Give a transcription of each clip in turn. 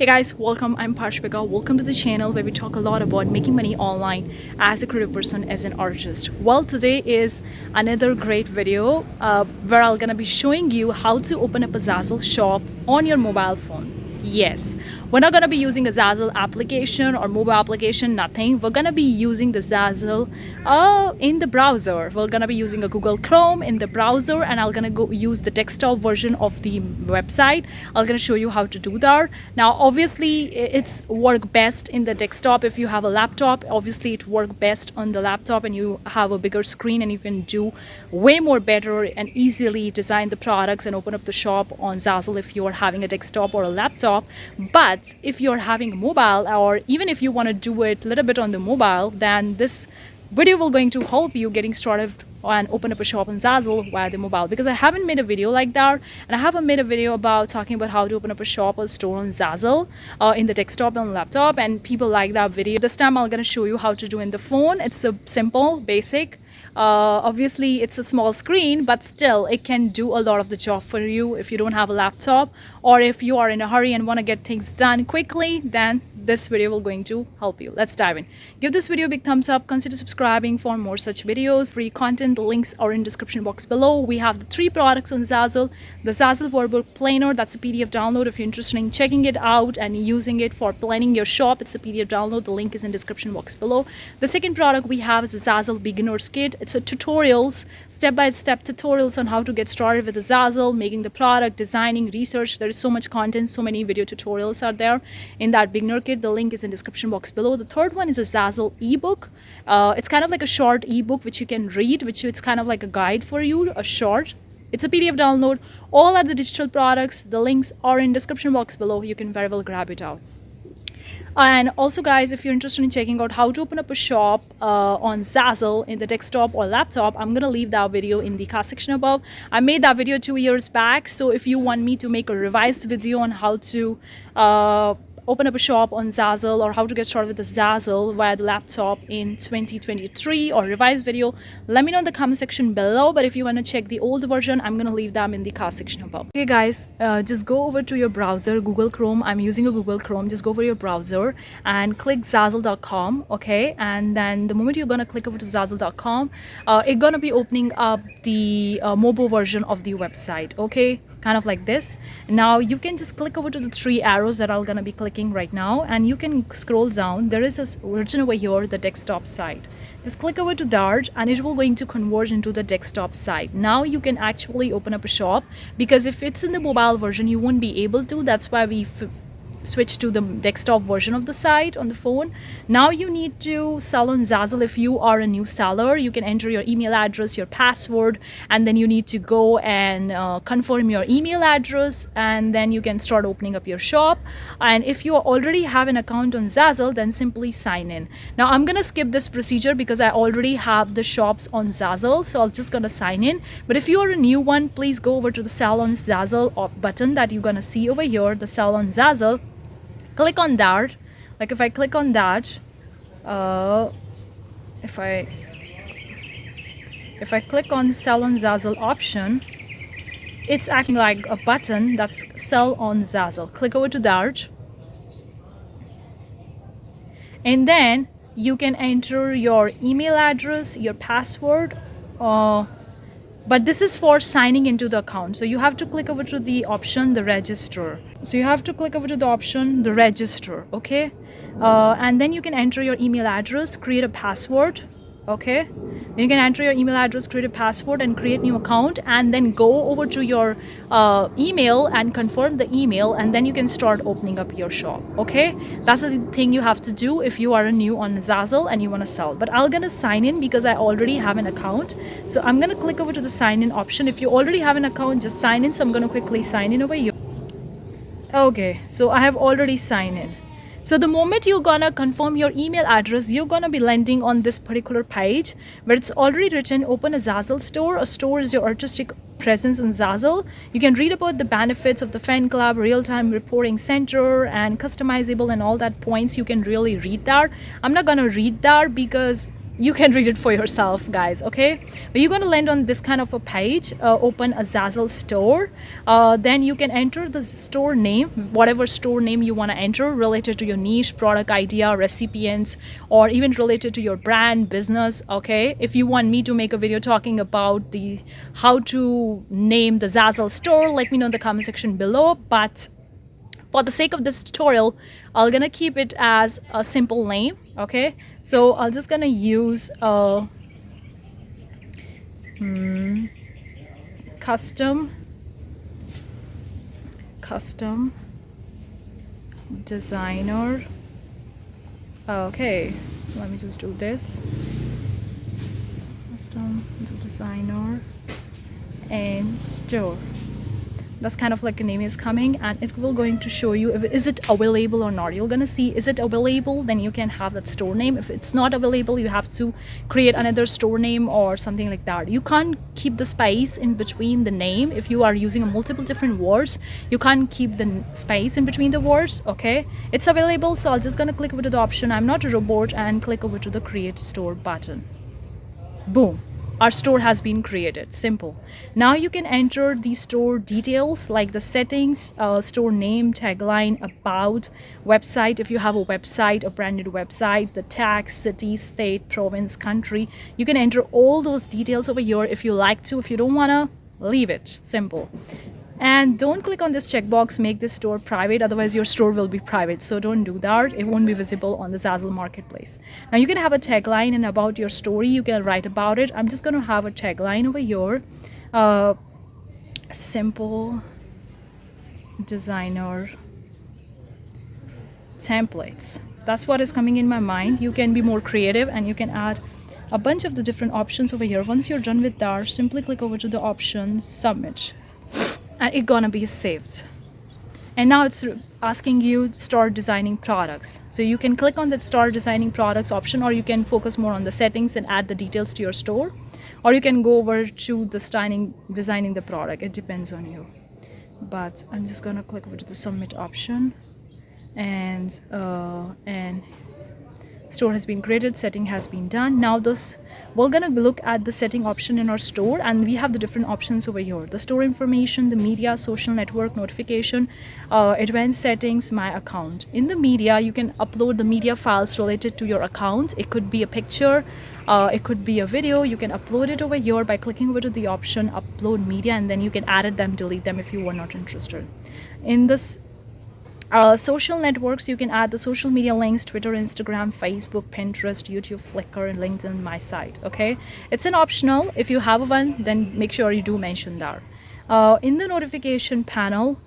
Hey guys, welcome. I'm Parshvika. Welcome to the channel where we talk a lot about making money online as a creative person, as an artist. Well, today is another great video where I'm gonna be showing you how to open up a Zazzle shop on your mobile phone. Yes, we're not gonna be using a Zazzle application or mobile application, nothing. We're gonna be using the Zazzle in the browser. We're gonna be using a Google Chrome in the browser, and I'm gonna go use the desktop version of the website. I'm gonna show you how to do that. Now, obviously, it's work best in the desktop. If you have a laptop, obviously it work best on the laptop, and you have a bigger screen, and you can do way more better and easily design the products and open up the shop on Zazzle if you are having a desktop or a laptop. But if you're having a mobile, or even if you want to do it a little bit on the mobile, then this video will going to help you getting started and open up a shop on Zazzle via the mobile, because I haven't made a video like that, and I haven't made a video about talking about how to open up a shop or store on Zazzle in the desktop and laptop, and people like that video. This time I'm going to show you how to do in the phone. It's a simple, basic. Obviously it's a small screen, but still it can do a lot of the job for you if you don't have a laptop, or if you are in a hurry and want to get things done quickly, then this video will going to help you. Let's dive in. Give this video a big thumbs up. Consider subscribing for more such videos. Free content, the links are in description box below. We have the 3 products on Zazzle. The Zazzle WORKBOOK Planner, that's a PDF download. If you're interested in checking it out and using it for planning your shop, it's a PDF download. The link is in description box below. The second product we have is the Zazzle Beginner's Kit. It's a tutorials, step-by-step tutorials on how to get started with the Zazzle, making the product, designing, research. There is so much content, so many video tutorials are there in that beginner kit. The link is in description box below. The third one is a Zazzle ebook. It's kind of like a short ebook which you can read, which it's kind of like a guide for you, a short. It's a PDF download. All are the digital products. The links are in description box below. You can very well grab it out. And also, guys, if you're interested in checking out how to open up a shop on Zazzle in the desktop or laptop, I'm gonna leave that video in the card section above. I made that video 2 years back, so if you want me to make a revised video on how to open up a shop on Zazzle, or how to get started with the Zazzle via the laptop in 2023, or revised video, let me know in the comment section below. But if you want to check the old version, I'm gonna leave them in the card section above. Okay guys, just go over to your browser, Google Chrome. I'm using a Google Chrome. Just go over your browser and click zazzle.com. okay, and then the moment you're gonna click over to zazzle.com, it's gonna be opening up the mobile version of the website. Okay, kind of like this. Now you can just click over to the 3 arrows that I'm gonna be clicking right now, and you can scroll down. There is a written over here, the desktop site. Just click over to that, and it will going to converge into the desktop site. Now you can actually open up a shop, because if it's in the mobile version you won't be able to. That's why we switch to the desktop version of the site on the phone. Now you need to sell on Zazzle. If you are a new seller, you can enter your email address, your password, and then you need to go and confirm your email address, and then you can start opening up your shop. And if you already have an account on Zazzle, then simply sign in. Now I'm gonna skip this procedure because I already have the shops on Zazzle, so I'm just gonna sign in. But if you are a new one, please go over to the Sell on Zazzle button that you're gonna see over here, the Sell on Zazzle. Click on that. Like if I click on that, if I click on Sell on Zazzle option, it's acting like a button that's Sell on Zazzle. Click over to that, and then you can enter your email address, your password, but this is for signing into the account. So you have to click over to the option, the register. So you have to click over to the option, the register. Okay, and then you can enter your email address, create a password. Okay, then you can enter your email address, create a password, and create new account, and then go over to your email and confirm the email, and then you can start opening up your shop. Okay, that's the thing you have to do if you are a new on Zazzle and you want to sell. But I'm gonna sign in because I already have an account, so I'm gonna click over to the sign in option. If you already have an account, just sign in. So I'm gonna quickly sign in over here. Okay, so I have already signed in. So the moment you're gonna confirm your email address, you're gonna be landing on this particular page where it's already written open a Zazzle store. A store is your artistic presence on Zazzle. You can read about the benefits of the fan club, real-time reporting center, and customizable and all that points. You can really read that. I'm not gonna read that because you can read it for yourself, guys. Okay, but you're going to land on this kind of a page. Open a Zazzle store. Then you can enter the store name, whatever store name you want to enter, related to your niche, product idea, recipients, or even related to your brand, business. Okay, if you want me to make a video talking about the how to name the Zazzle store, let me know in the comment section below. But for the sake of this tutorial, I'm gonna keep it as a simple name. Okay, so I'm just gonna use a custom designer. Okay, let me just do this. Custom designer and store. That's kind of like a name is coming, and it will going to show you if is it available or not. You're gonna see, is it available, then you can have that store name. If it's not available, you have to create another store name or something like that. You can't keep the space in between the name. If you are using a multiple different words, you can't keep the space in between the words. Okay, it's available, so I'm just gonna click over to the option, I'm not a robot, and click over to the create store button. Boom, our store has been created. Simple. Now you can enter the store details like the settings, store name, tagline, about, website. If you have a website, a branded website, the tag, city, state, province, country, you can enter all those details over here if you like to. If you don't want to, leave it. Simple. And don't click on this checkbox, make this store private, otherwise your store will be private. So don't do that. It won't be visible on the Zazzle marketplace. Now you can have a tagline, and about your story, you can write about it. I'm just going to have a tagline over here. Simple designer templates. That's what is coming in my mind. You can be more creative, and you can add a bunch of the different options over here. Once you're done with that, simply click over to the option submit, and it's gonna be saved. And now it's asking you to start designing products. So you can click on that start designing products option, or you can focus more on the settings and add the details to your store, or you can go over to the designing the product. It depends on you. But I'm just gonna click over to the submit option, and store has been created, setting has been done. Now we're gonna look at the setting option in our store, and we have the different options over here: the store information, the media, social network, notification, advanced settings, my account. In the media, you can upload the media files related to your account. It could be a picture, it could be a video. You can upload it over here by clicking over to the option upload media, and then you can edit them, delete them if you were not interested. In this social networks, you can add the social media links: Twitter, Instagram, Facebook, Pinterest, YouTube, Flickr, and LinkedIn, my site. Okay, it's an optional. If you have one, then make sure you do mention that. In the notification panel,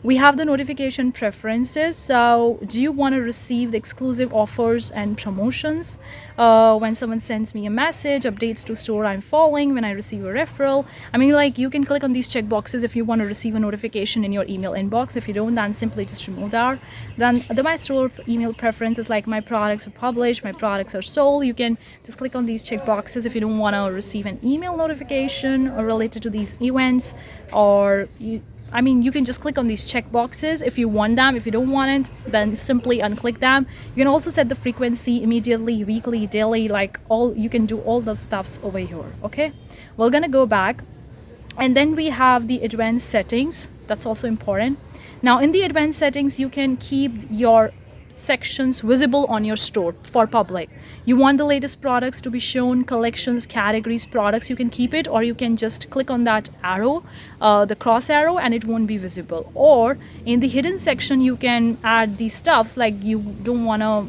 we have the notification preferences. So do you want to receive the exclusive offers and promotions when someone sends me a message, updates to store I'm following, when I receive a referral? I mean, like, you can click on these check boxes if you want to receive a notification in your email inbox. If you don't, then simply just remove that. Then the my store email preferences, like my products are published, my products are sold. You can just click on these check boxes if you don't want to receive an email notification or related to these events, or you can just click on these check boxes if you want them. If you don't want it, then simply unclick them. You can also set the frequency: immediately, weekly, daily, you can do all those stuffs over here. Okay, we're gonna go back, and then we have the advanced settings. That's also important. Now in the advanced settings, you can keep your sections visible on your store for public. You want the latest products to be shown, collections, categories, products, you can keep it, or you can just click on that arrow, the cross arrow, and it won't be visible. Or in the hidden section, you can add these stuffs, like you don't want to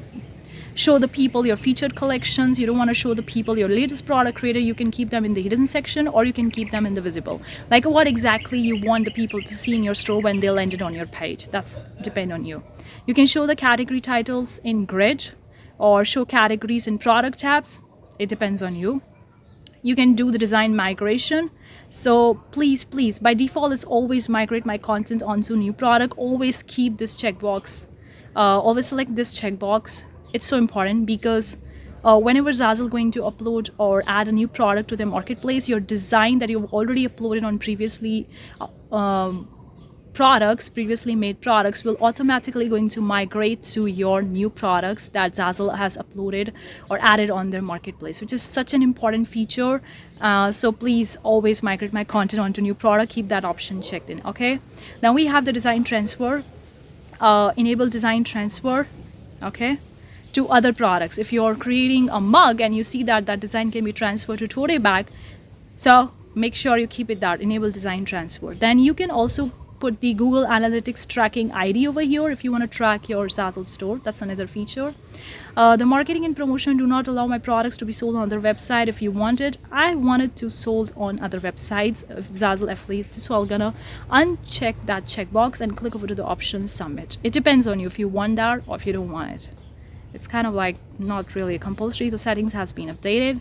show the people your featured collections, you don't want to show the people your latest product created, you can keep them in the hidden section, or you can keep them in the visible. Like what exactly you want the people to see in your store when they landed on your page, that's depend on you. You can show the category titles in grid, or show categories in product tabs. It depends on you. You can do the design migration. So please, by default, it's always migrate my content onto new product. Always keep this checkbox. Always select this checkbox. It's so important, because whenever Zazzle going to upload or add a new product to their marketplace, your design that you've already uploaded on previously products, previously made products, will automatically going to migrate to your new products that Zazzle has uploaded or added on their marketplace, which is such an important feature. So please always migrate my content onto new product. Keep that option checked in. Okay, now we have the design transfer. Enable design transfer, okay, to other products. If you're creating a mug and you see that that design can be transferred to tote bag, so make sure you keep it that enable design transfer. Then you can also put the Google Analytics tracking ID over here if you want to track your Zazzle store. That's another feature. The marketing and promotion do not allow my products to be sold on their website. If you want it, I want it to sold on other websites of Zazzle affiliate, so I'm gonna uncheck that checkbox and click over to the option submit. It depends on you if you want that or if you don't want it. It's kind of like not really compulsory. The settings has been updated.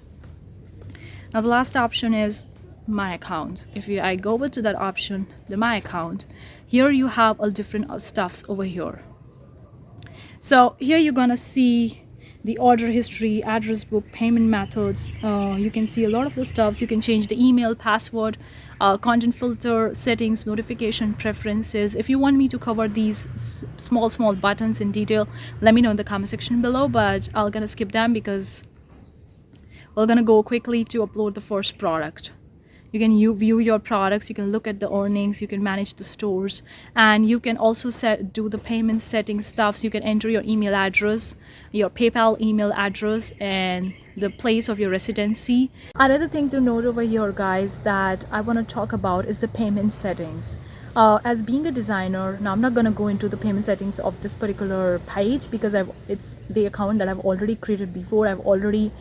Now the last option is my account. If I go over to that option, the my account, here you have all different stuffs over here. So here you're gonna see the order history, address book, payment methods. You can see a lot of the stuffs. You can change the email, password, content filter, settings, notification, preferences. If you want me to cover these small buttons in detail, let me know in the comment section below, but I'm gonna skip them because we're gonna go quickly to upload the first product. You can view your products, you can look at the earnings, you can manage the stores, and you can also do the payment setting stuff. So you can enter your email address, your PayPal email address, and the place of your residency. Another thing to note over here, guys, that I want to talk about is the payment settings. As being a designer, now I'm not going to go into the payment settings of this particular page because it's the account that I've already created before. I've already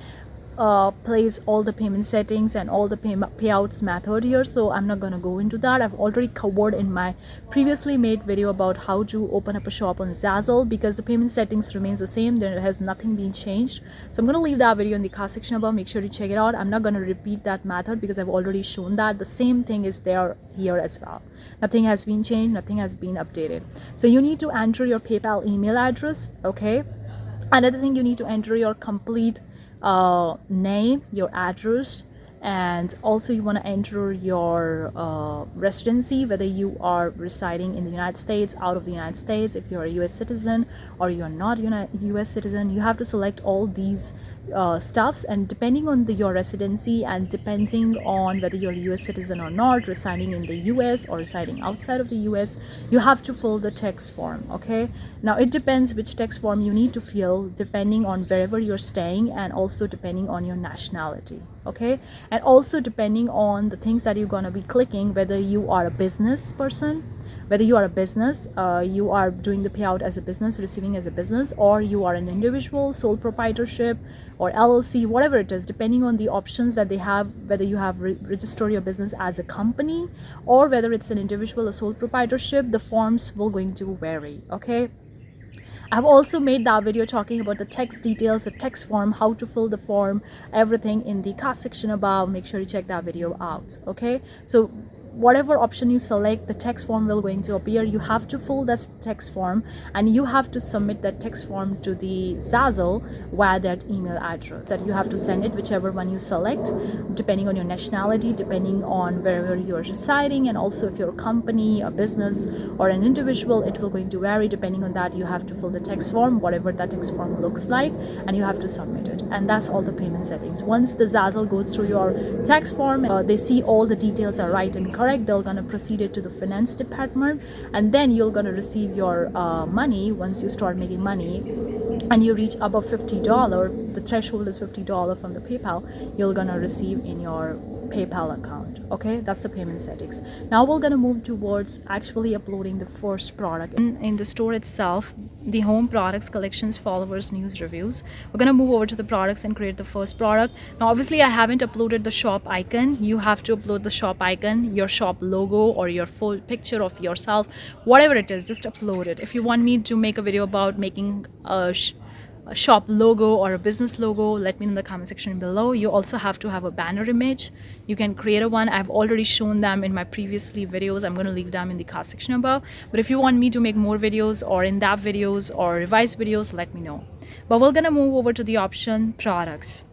place all the payment settings and all the payouts method here, so I'm not gonna go into that. I've already covered in my previously made video about how to open up a shop on Zazzle, because the payment settings remains the same. There has nothing been changed, so I'm gonna leave that video in the card section above. Make sure to check it out. I'm not gonna repeat that method because I've already shown that. The same thing is there here as well. Nothing has been changed, nothing has been updated. So you need to enter your PayPal email address. Okay, another thing, you need to enter your complete name, your address, and also you want to enter your residency, whether you are residing in the United States, out of the United States. If you're a US citizen or you're not US citizen, you have to select all these stuffs, and depending on your residency and depending on whether you're a US citizen or not, residing in the US or residing outside of the US, you have to fill the text form. Okay, now it depends which text form you need to fill depending on wherever you're staying, and also depending on your nationality. Okay, and also depending on the things that you're gonna be clicking, whether you are a business person, whether you are a business, you are doing the payout as a business, receiving as a business, or you are an individual, sole proprietorship, or LLC, whatever it is, depending on the options that they have, whether you have registered your business as a company or whether it's an individual or sole proprietorship, the forms will going to vary. Okay, I've also made that video talking about the text details, the text form, how to fill the form, everything in the card section above. Make sure you check that video out. Okay, so whatever option you select, the text form will going to appear. You have to fill that text form and you have to submit that text form to the Zazzle via that email address that you have to send it, whichever one you select, depending on your nationality, depending on wherever you're residing, and also if you're a company, a business, or an individual, it will going to vary. Depending on that, you have to fill the text form, whatever that text form looks like, and you have to submit it. And that's all the payment settings. Once the Zazzle goes through your text form, they see all the details are right and correct, they're gonna proceed it to the finance department, and then you're gonna receive your money. Once you start making money and you reach above $50, the threshold is $50 from the PayPal, you're gonna receive in your PayPal account. Okay, that's the payment settings. Now we're gonna move towards actually uploading the first product in the store itself, the home, products, collections, followers, news, reviews. We're gonna move over to the products and create the first product. Now obviously I haven't uploaded the shop icon. You have to upload the shop icon, your shop logo, or your full picture of yourself, whatever it is, just upload it. If you want me to make a video about making a shop logo or a business logo, let me know in the comment section below. You also have to have a banner image. You can create a one. I've already shown them in my previously videos. I'm going to leave them in the card section above, but if you want me to make more videos or in-depth videos or revised videos, let me know. But we're going to move over to the option products,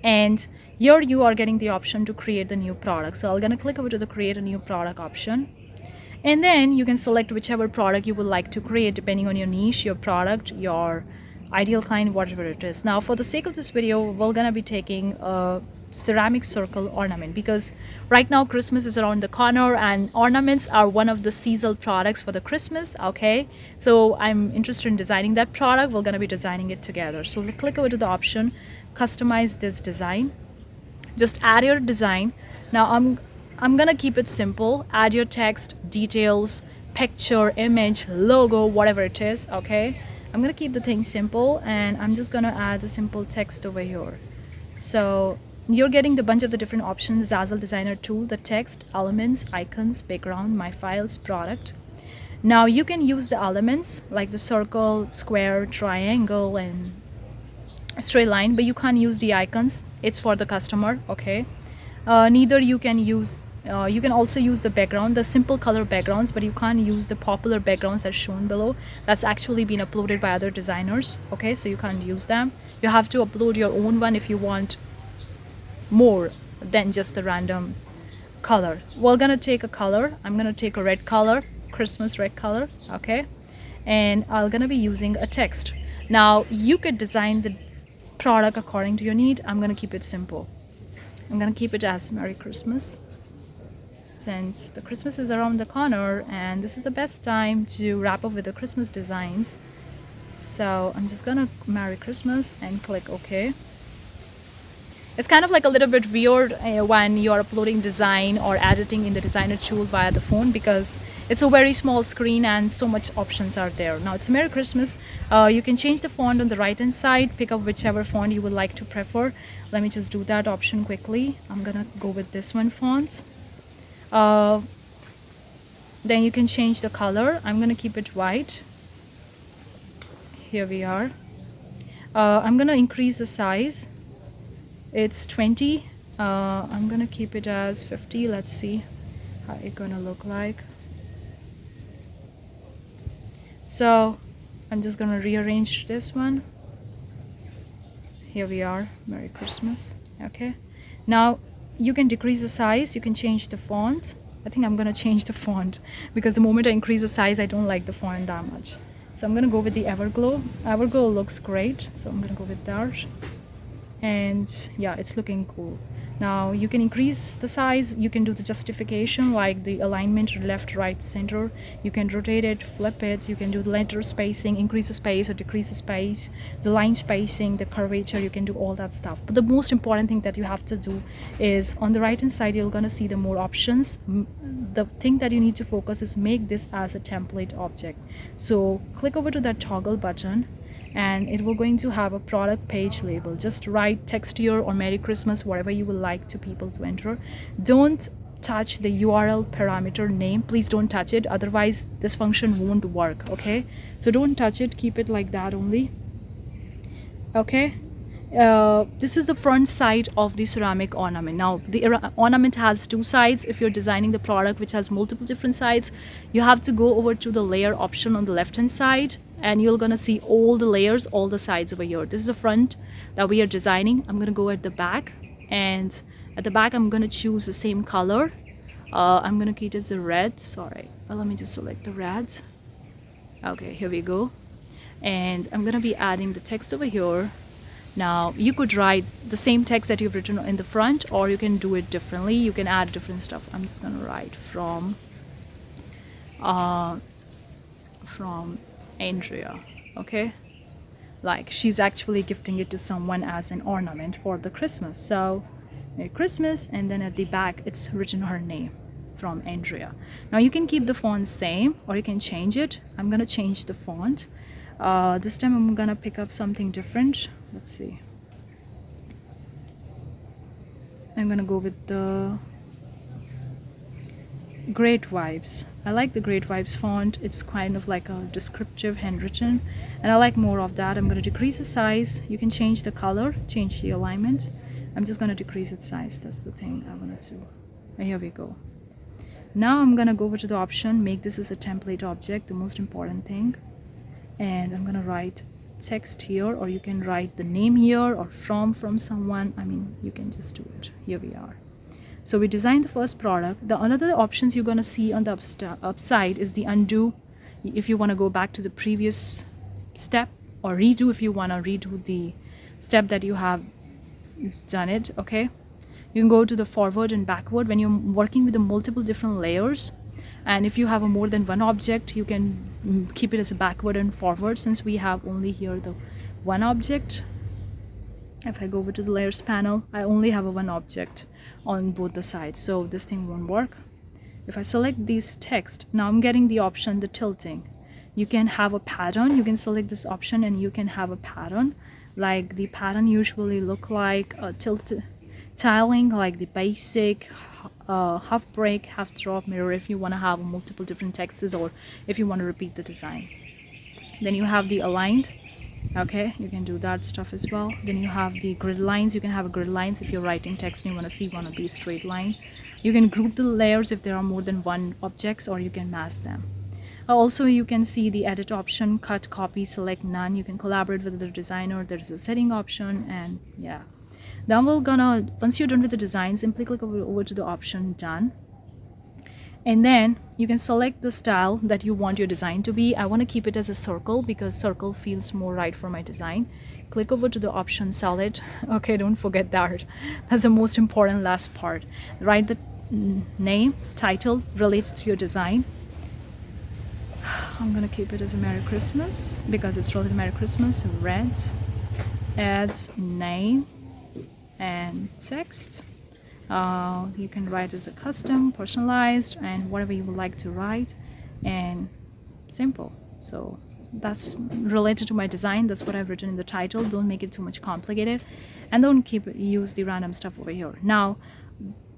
and here you are getting the option to create the new product. So I'm going to click over to the create a new product option, And then you can select whichever product you would like to create depending on your niche, your product, your ideal client, whatever it is. Now for the sake of this video, we're gonna be taking a ceramic circle ornament because right now Christmas is around the corner and ornaments are one of the seasonal products for the Christmas. Okay, so I'm interested in designing that product. We're gonna be designing it together. So we'll click over to the option customize this design. Just add your design. Now I'm gonna keep it simple. Add your text, details, picture, image, logo, whatever it is. Okay, I'm gonna keep the thing simple and I'm just gonna add a simple text over here. So you're getting the bunch of the different options: Zazzle designer tool, the text, elements, icons, background, my files, product. Now you can use the elements like the circle, square, triangle, and straight line, but you can't use the icons. It's for the customer. Okay, neither you can use you can also use the background, the simple color backgrounds, but you can't use the popular backgrounds as shown below. That's actually been uploaded by other designers. Okay, so you can't use them. You have to upload your own one if you want more than just the random color. We're gonna take a color. I'm gonna take a red color, Christmas red color. Okay, and I'm gonna be using a text. Now you could design the product according to your need. I'm gonna keep it simple. I'm gonna keep it as Merry Christmas, since the Christmas is around the corner and this is the best time to wrap up with the Christmas designs. So I'm just gonna Merry Christmas and click OK. It's kind of like a little bit weird when you're uploading design or editing in the designer tool via the phone because it's a very small screen and so much options are there. Now it's Merry Christmas. You can change the font on the right hand side, pick up whichever font you would like to prefer. Let me just do that option quickly. I'm gonna go with this one font. Then you can change the color. I'm gonna keep it white. Here we are. I'm gonna increase the size. It's 20. I'm gonna keep it as 50. Let's see how it's gonna look like. So I'm just gonna rearrange this one. Here we are, Merry Christmas. Okay, now you can decrease the size, you can change the font. I think I'm gonna change the font because the moment I increase the size I don't like the font that much. So I'm gonna go with the Everglow. Everglow looks great, so I'm gonna go with that. And yeah, it's looking cool. Now you can increase the size, you can do the justification like the alignment left, right, center. You can rotate it, flip it, you can do the letter spacing, increase the space or decrease the space, the line spacing, the curvature, you can do all that stuff. But the most important thing that you have to do is on the right hand side you're gonna see the more options. The thing that you need to focus is make this as a template object. So click over to that toggle button and it will going to have a product page label. Just write text here or Merry Christmas, whatever you would like to people to enter. Don't touch the URL parameter name. Please don't touch it, otherwise this function won't work. Okay, so don't touch it, keep it like that only. Okay, this is the front side of the ceramic ornament. Now the ornament has two sides. If you're designing the product which has multiple different sides, you have to go over to the layer option on the left hand side and you're gonna see all the layers, all the sides over here. This is the front that we are designing. I'm gonna go at the back, and at the back I'm gonna choose the same color. I'm gonna keep it as a red. Sorry, let me just select the red. Okay, here we go. And I'm gonna be adding the text over here. Now you could write the same text that you've written in the front, or you can do it differently. You can add different stuff. I'm just gonna write from Andrea. Okay, like she's actually gifting it to someone as an ornament for the Christmas. So Merry Christmas, and then at the back it's written her name, from Andrea. Now you can keep the font same or you can change it. I'm gonna change the font. This time I'm gonna pick up something different. Let's see, I'm gonna go with the Great Vibes. I like the Great Vibes font. It's kind of like a descriptive handwritten and I like more of that. I'm going to decrease the size. You can change the color, change the alignment. I'm just going to decrease its size. That's the thing I want to do. And here we go. Now I'm going to go over to the option, make this as a template object, the most important thing. And I'm going to write text here, or you can write the name here or from someone. I mean, you can just do it. Here we are. So we designed the first product. The another options you're going to see on the upside is the undo, if you want to go back to the previous step, or redo if you want to redo the step that you have done it. Okay, you can go to the forward and backward when you're working with the multiple different layers. And if you have a more than one object, you can keep it as a backward and forward. Since we have only here the one object, if I go over to the layers panel, I only have a one object on both the sides, so this thing won't work. If I select this text, now I'm getting the option, the tilting. You can have a pattern. You can select this option and you can have a pattern. Like the pattern usually look like a tiling, like the basic half break, half drop mirror, if you want to have multiple different texts, or if you want to repeat the design. Then you have the aligned. Okay, you can do that stuff as well. Then you have the grid lines. You can have grid lines if you're writing text and you want to see one of these straight line. You can group the layers if there are more than one objects, or you can mask them. Also, you can see the edit option, cut, copy, select none. You can collaborate with the designer. There is a setting option, and yeah. Then we're gonna, once you're done with the design, simply click over to the option done. And then you can select the style that you want your design to be. I want to keep it as a circle because circle feels more right for my design. Click over to the option solid. Okay, don't forget that. That's the most important last part. Write the name, title relates to your design. I'm gonna keep it as a Merry Christmas because it's related to Merry Christmas. Red, add name and text. You can write as a custom, personalized, and whatever you would like to write, and simple. So that's related to my design. That's what I've written in the title. Don't make it too much complicated, and don't use the random stuff over here. Now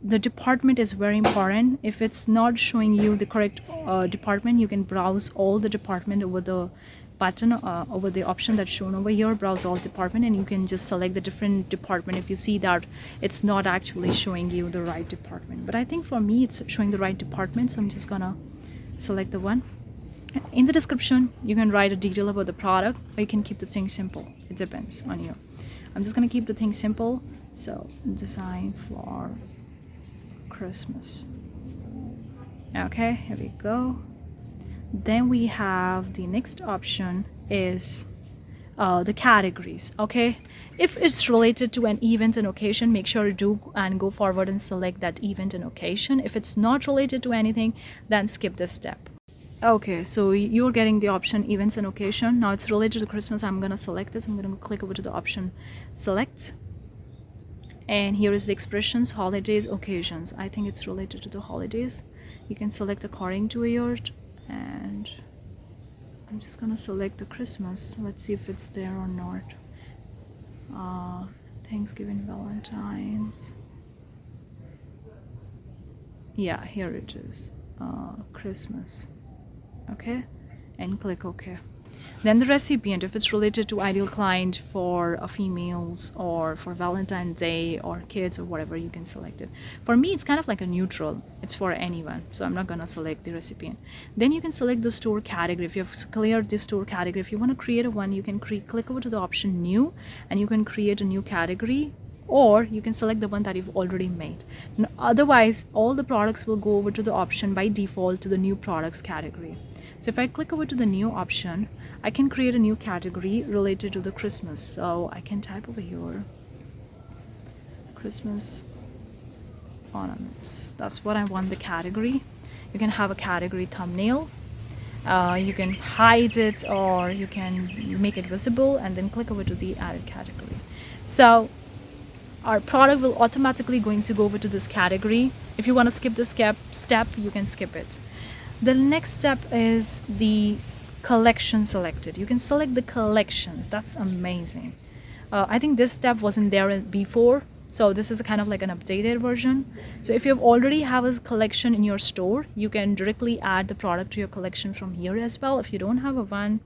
the department is very important. If it's not showing you the correct department, you can browse all the department over the button, over the option that's shown over here, browse all department, and you can just select the different department if you see that it's not actually showing you the right department. But I think for me it's showing the right department, so I'm just gonna select the one. In the description you can write a detail about the product, or you can keep the thing simple. It depends on you. I'm just gonna keep the thing simple. So design for Christmas. Okay, here we go. Then we have the next option is the categories. Okay, if it's related to an event and occasion, make sure to do and go forward and select that event and occasion. If it's not related to anything, then skip this step. Okay, so you're getting the option events and occasion. Now it's related to Christmas. I'm gonna select this. I'm gonna click over to the option select, and here is the expressions, holidays, occasions. I think it's related to the holidays. You can select according to your, and I'm just gonna select the Christmas. Let's see if it's there or not. Thanksgiving, Valentine's. Yeah, here it is. Christmas. Okay, and click OK. Then the recipient, if it's related to ideal client for females or for Valentine's Day or kids or whatever, you can select it. For me, it's kind of like a neutral. It's for anyone, so I'm not gonna select the recipient. Then you can select the store category. If you have cleared the store category, if you want to create a one, you can click over to the option new, and you can create a new category, or you can select the one that you've already made. Otherwise, all the products will go over to the option by default to the new products category. So if I click over to the new option, I can create a new category related to the Christmas. So I can type over here Christmas ornaments. That's what I want the category. You can have a category thumbnail. You can hide it, or you can make it visible, and then click over to the added category. So our product will automatically going to go over to this category. If you want to skip this step, you can skip it. The next step is the collection selected. You can select the collections. That's amazing. I think this step wasn't there before, so this is kind of like an updated version. So if you already have a collection in your store, you can directly add the product to your collection from here as well. If you don't have a one,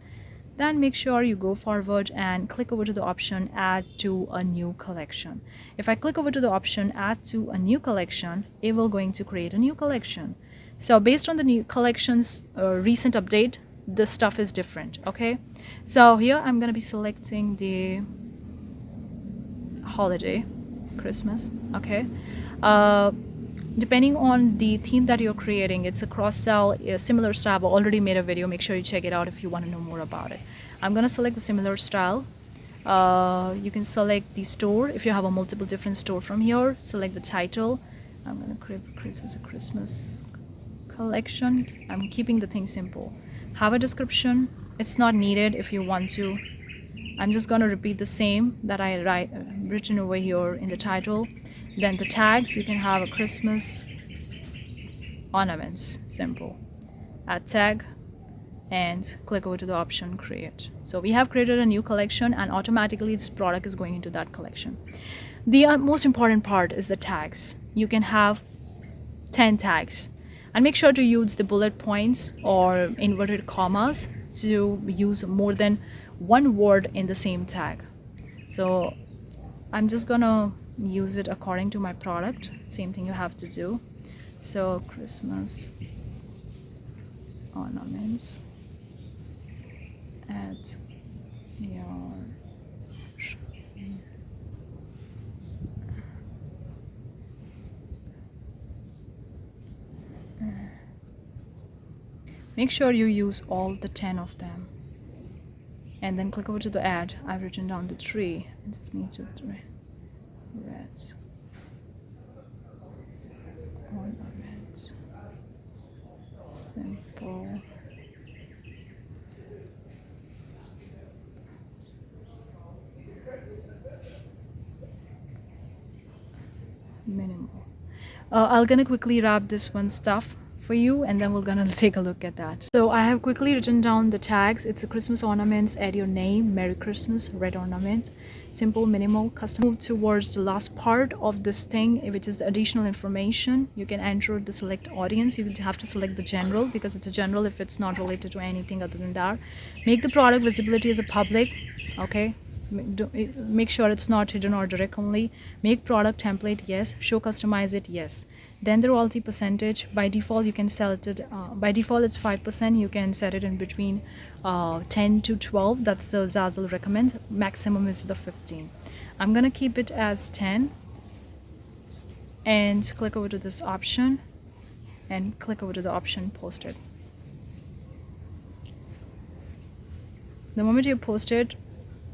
then make sure you go forward and click over to the option add to a new collection. If I click over to the option add to a new collection, it will going to create a new collection. So based on the new collections recent update, this stuff is different. Okay, so here I'm gonna be selecting the holiday, Christmas. Okay, depending on the theme that you're creating, it's a cross-sell, a similar style. I've already made a video. Make sure you check it out if you want to know more about it. I'm going to select the similar style. You can select the store if you have a multiple different store from here. Select the title. I'm going to create a Christmas collection. I'm keeping the thing simple. Have a description. It's not needed if you want to. I'm just going to repeat the same that I written over here in the title. Then the tags, you can have a Christmas ornaments, simple. Add tag and click over to the option create. So we have created a new collection and automatically this product is going into that collection. The most important part is the tags. You can have 10 tags and make sure to use the bullet points or inverted commas to use more than one word in the same tag. So I'm just gonna use it according to my product. Same thing you have to do. So Christmas ornaments at your make sure you use all the 10 of them. And then click over to the ad. I've written down the 3. I just need to 3 reds. Ornaments. Simple. Minimal. I'm gonna quickly wrap this one stuff for you and then we're gonna take a look at that. So I have quickly written down the tags. It's a Christmas ornaments, add your name, Merry Christmas, red ornament, simple, minimal, custom. Move towards the last part of this thing, which is the additional information. You can enter the select audience. You have to select the general because it's a general if it's not related to anything other than that. Make the product visibility as a public, okay? Make sure it's not hidden or direct only. Make product template, yes. Show customize it, yes. Then the royalty percentage, by default you can sell it by default it's 5%. You can set it in between 10 to 12. That's the Zazzle recommends. Maximum is the 15. I'm gonna keep it as 10 and click over to this option and click over to the option posted. The moment you post it,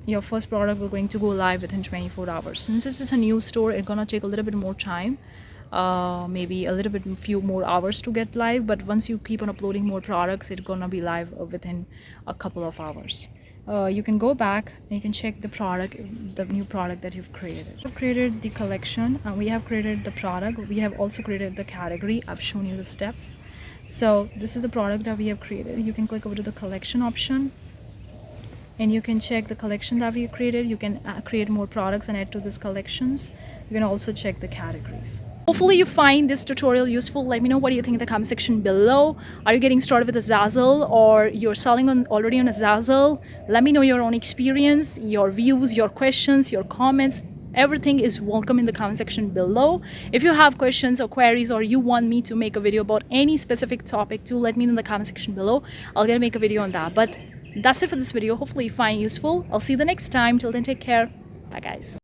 your first product will going to go live within 24 hours. Since this is a new store, it's gonna take a little bit more time, maybe a little bit few more hours to get live, but once you keep on uploading more products, it's gonna be live within a couple of hours. You can go back and you can check the product, the new product that you've created. We've created the collection and we have created the product. We have also created the category. I've shown you the steps. So this is the product that we have created. You can click over to the collection option and you can check the collection that we created. You can create more products and add to these collections. You can also check the categories. Hopefully you find this tutorial useful. Let me know what you think in the comment section below. Are you getting started with a Zazzle or you're selling already on a Zazzle? Let me know your own experience, your views, your questions, your comments. Everything is welcome in the comment section below. If you have questions or queries or you want me to make a video about any specific topic, do let me know in the comment section below. I'll get to make a video on that. But that's it for this video. Hopefully you find it useful. I'll see you the next time. Till then, take care. Bye guys.